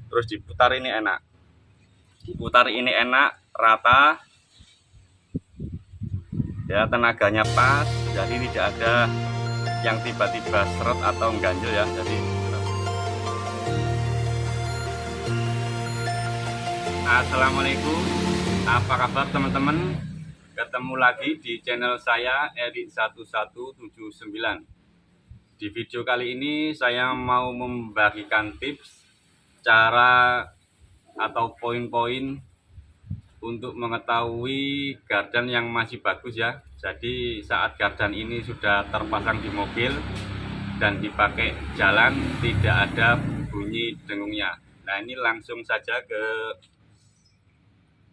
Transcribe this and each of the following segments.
terus diputar ini enak, rata ya, tenaganya pas, jadi tidak ada yang tiba-tiba seret atau ganjil ya. Jadi assalamualaikum, apa kabar teman-teman? Ketemu lagi di channel saya Erik1179. Di video kali ini saya mau membagikan tips cara atau poin-poin untuk mengetahui gardan yang masih bagus ya. Jadi saat gardan ini sudah terpasang di mobil dan dipakai jalan, tidak ada bunyi dengungnya. Nah, ini langsung saja ke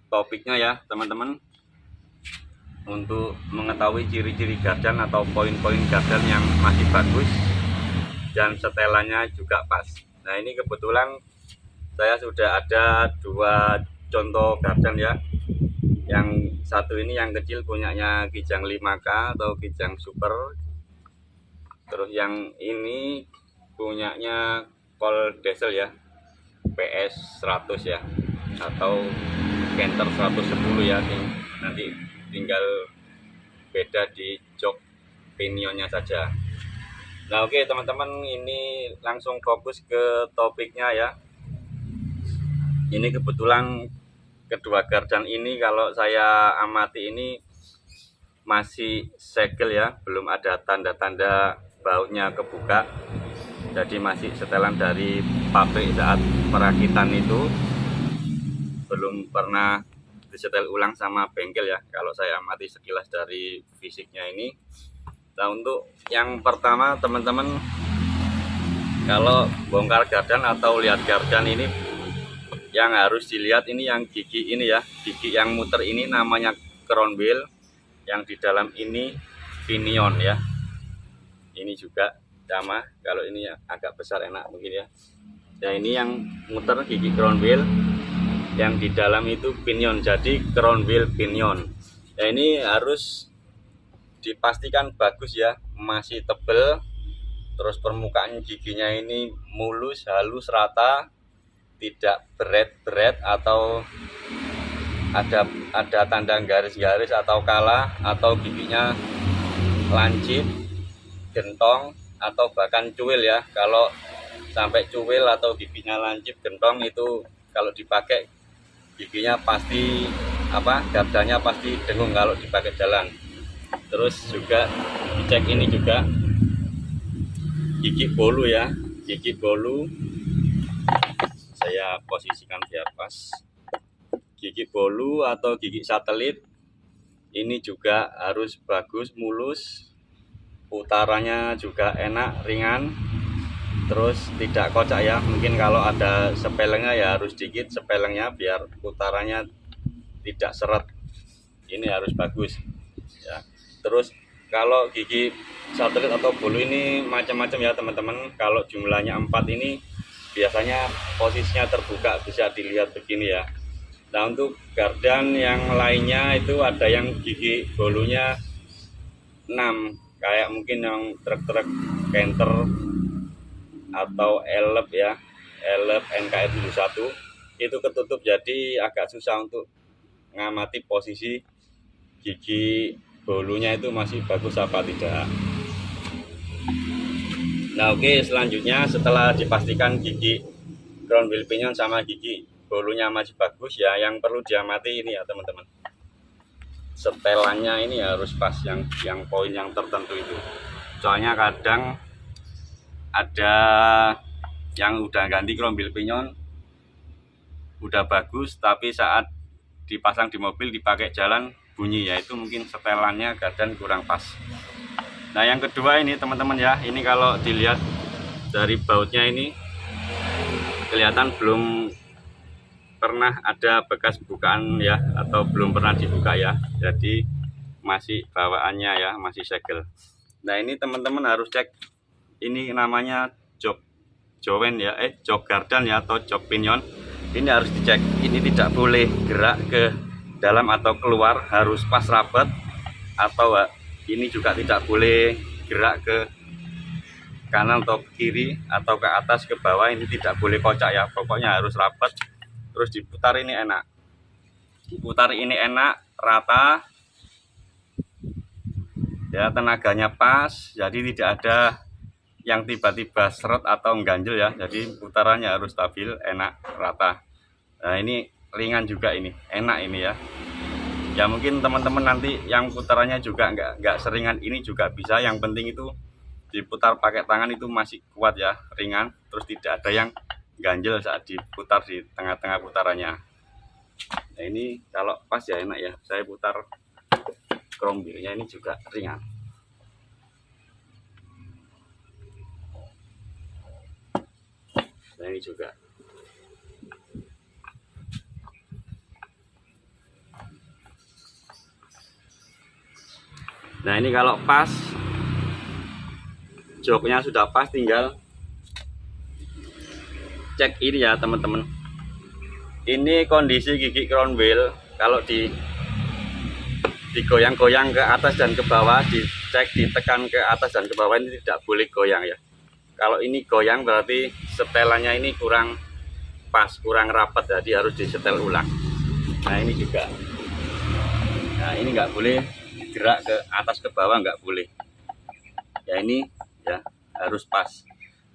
topiknya ya teman-teman, untuk mengetahui ciri-ciri gardan atau poin-poin gardan yang masih bagus dan setelannya juga pas. Nah, ini kebetulan saya sudah ada dua contoh gardan ya. Yang satu ini yang kecil punyanya Kijang 5K atau Kijang Super. Terus yang ini punyanya Kol Diesel ya, PS 100 ya, atau Canter 110 ya. Nanti tinggal beda di jok pinionnya saja. Nah, oke teman-teman, ini langsung fokus ke topiknya ya. Ini kebetulan kedua gardan ini kalau saya amati ini masih segel ya, belum ada tanda-tanda bautnya kebuka. Jadi masih setelan dari pabrik saat perakitan itu, belum pernah disetel ulang sama bengkel ya, kalau saya amati sekilas dari fisiknya ini. Nah, untuk yang pertama teman-teman, kalau bongkar gardan atau lihat gardan ini, yang harus dilihat ini yang gigi ini ya, gigi yang muter ini namanya crown wheel, yang di dalam ini pinion ya. Ini juga sama, kalau ini agak besar enak mungkin ya. Nah, ini yang muter gigi crown wheel, yang di dalam itu pinion, jadi crown wheel pinion. Nah, ini harus dipastikan bagus ya, masih tebel, terus permukaan giginya ini mulus, halus, rata, tidak beret-beret atau ada tanda garis-garis atau kalah, atau giginya lancip, gentong, atau bahkan cuil ya. Kalau sampai cuil atau giginya lancip, gentong, itu kalau dipakai giginya pasti gardannya pasti dengung kalau dipakai jalan. Terus juga dicek ini juga gigi bolu ya, gigi bolu saya posisikan biar pas. Gigi bolu atau gigi satelit ini juga harus bagus, mulus, putarannya juga enak, ringan, terus tidak kocak ya. Mungkin kalau ada sepelengnya ya harus dikit sepelengnya biar putarannya tidak seret. Ini harus bagus ya. Terus kalau gigi satelit atau bolu ini macam-macam ya teman-teman. Kalau jumlahnya 4 ini biasanya posisinya terbuka, bisa dilihat begini ya. Nah, untuk gardan yang lainnya itu ada yang gigi bolunya 6, kayak mungkin yang truk-truk Canter atau Elep ya, Elep NKR 71 itu ketutup, jadi agak susah untuk mengamati posisi gigi bolunya itu masih bagus apa tidak. Nah, oke, selanjutnya setelah dipastikan gigi crown wheel pinion sama gigi bolunya masih bagus ya, yang perlu diamati ini ya teman-teman, setelannya ini harus pas, yang poin yang tertentu itu. Soalnya kadang ada yang udah ganti crown wheel pinion udah bagus, tapi saat dipasang di mobil dipakai jalan bunyi ya, itu mungkin setelannya gardan kurang pas. Nah, yang kedua ini teman-teman ya, ini kalau dilihat dari bautnya ini kelihatan belum pernah ada bekas bukaan ya, atau belum pernah dibuka ya, jadi masih bawaannya ya, masih segel. Nah, ini teman-teman harus cek, ini namanya jok jowen ya, jok gardan ya, atau jok pinion. Ini harus dicek, ini tidak boleh gerak ke dalam atau keluar, harus pas rapat. Atau ini juga tidak boleh gerak ke kanan atau ke kiri atau ke atas ke bawah, ini tidak boleh kocak ya, pokoknya harus rapat. Terus diputar ini enak, diputar ini enak, rata ya, tenaganya pas, jadi tidak ada yang tiba-tiba seret atau ganjel ya. Jadi putarannya harus stabil, enak, rata. Nah ini ringan juga, ini enak ini ya. Ya mungkin teman-teman nanti yang putarannya juga nggak seringan ini juga bisa, yang penting itu diputar pakai tangan itu masih kuat ya, ringan, terus tidak ada yang ganjel saat diputar di tengah-tengah putarannya. Nah ini kalau pas ya enak ya, saya putar krombilnya ini juga ringan. Nah ini juga. Nah ini kalau pas, joknya sudah pas, tinggal cek ini ya teman-teman. Ini kondisi gigi crown wheel, kalau digoyang-goyang ke atas dan ke bawah, dicek, ditekan ke atas dan ke bawah, ini tidak boleh goyang ya. Kalau ini goyang berarti setelannya ini kurang pas, kurang rapat, jadi harus disetel ulang. Nah ini juga. Nah ini nggak boleh gerak ke atas ke bawah, nggak boleh ya, ini ya harus pas.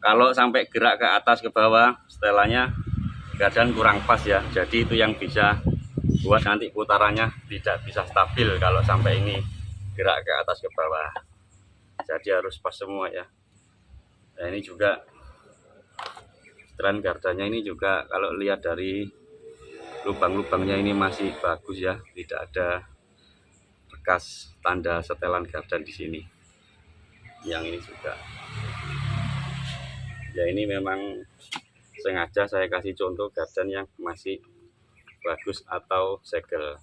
Kalau sampai gerak ke atas ke bawah, setelannya kadang kurang pas ya, jadi itu yang bisa buat nanti putarannya tidak bisa stabil kalau sampai ini gerak ke atas ke bawah. Jadi harus pas semua ya. Nah ini juga setelan gardanya ini juga kalau lihat dari lubang-lubangnya ini masih bagus ya, tidak ada bekas tanda setelan gardan di sini. Yang ini juga ya, ini memang sengaja saya kasih contoh gardan yang masih bagus atau segel.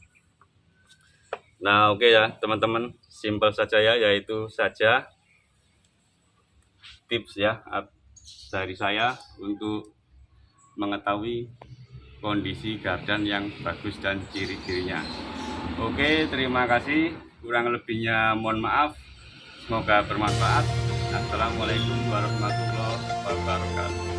Nah oke ya teman-teman, simpel saja ya, yaitu saja tips ya dari saya untuk mengetahui kondisi gardan yang bagus dan ciri-cirinya. Oke, terima kasih. Kurang lebihnya mohon maaf. Semoga bermanfaat. Assalamualaikum warahmatullahi wabarakatuh.